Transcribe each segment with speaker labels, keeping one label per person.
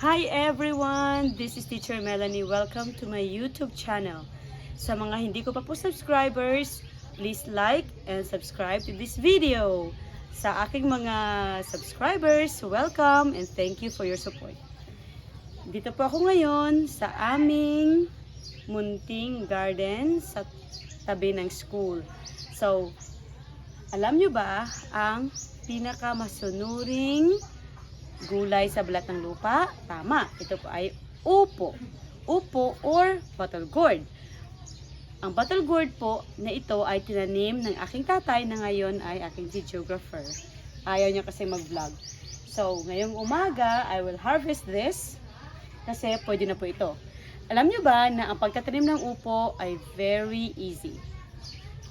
Speaker 1: Hi everyone! This is Teacher Melanie. Welcome to my YouTube channel. Sa mga hindi ko pa po subscribers, please like and subscribe to this video. Sa aking mga subscribers, welcome and thank you for your support. Dito po ako ngayon sa aming munting garden sa tabi ng school. So, alam nyo ba ang pinakamasunuring gulay sa balat ng lupa? Tama, ito po ay upo. Upo or bottle gourd. Ang bottle gourd po na ito ay tinanim ng aking tatay na ngayon ay aking videographer. Ayaw niya kasi mag-vlog. So, ngayong umaga, I will harvest this kasi pwede na po ito. Alam niyo ba na ang pagtatanim ng upo ay very easy?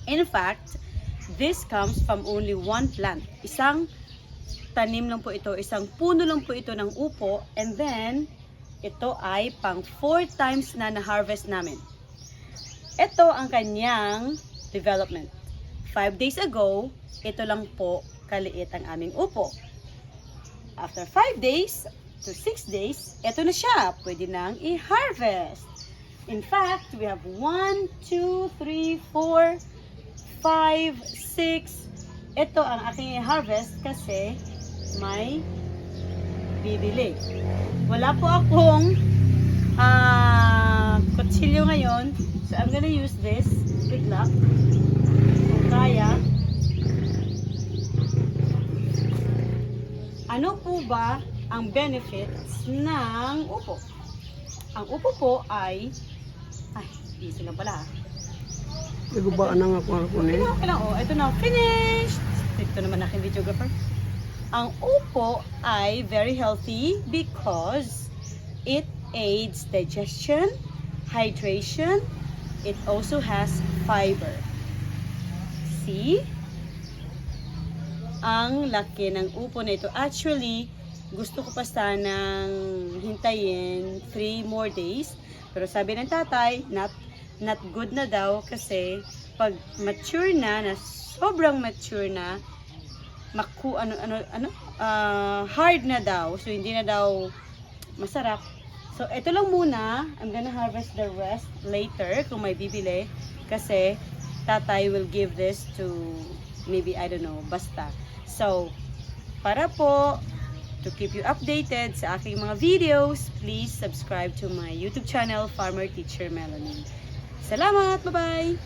Speaker 1: In fact, this comes from only one plant. Isang tanim lang po ito, isang puno lang po ito ng upo, and then ito ay pang 4 times na na-harvest namin. Ito ang kanyang development. 5 days ago, ito lang po kaliit ang aming upo. After 5 days to 6 days, ito na siya, pwede nang i-harvest. In fact, we have 1, 2, 3, 4, 5, 6. Ito ang aking i-harvest kasi may bibili. Wala po akong kutsilyo ngayon. So, I'm gonna use this. Good luck. Kung kaya. Ano po ba ang benefits ng upo? Ang upo po ay easy lang pala.
Speaker 2: Nagubaan na nga kung ako na
Speaker 1: Okay lang. Oh, ito na. Finished! Ito naman aking videographer. Ang upo ay very healthy because it aids digestion, hydration, it also has fiber. See? Ang laki ng upo na ito. Actually, gusto ko pa sanang hintayin 3 more days. Pero sabi ng tatay, not good na daw kasi pag mature na sobrang mature na, hard na daw. So, hindi na daw masarap. So, ito lang muna. I'm gonna harvest the rest later kung may bibili. Kasi, tatay will give this to maybe, I don't know, basta. So, para po, to keep you updated sa aking mga videos, please subscribe to my YouTube channel, Farmer Teacher Melanie. Salamat! Bye-bye!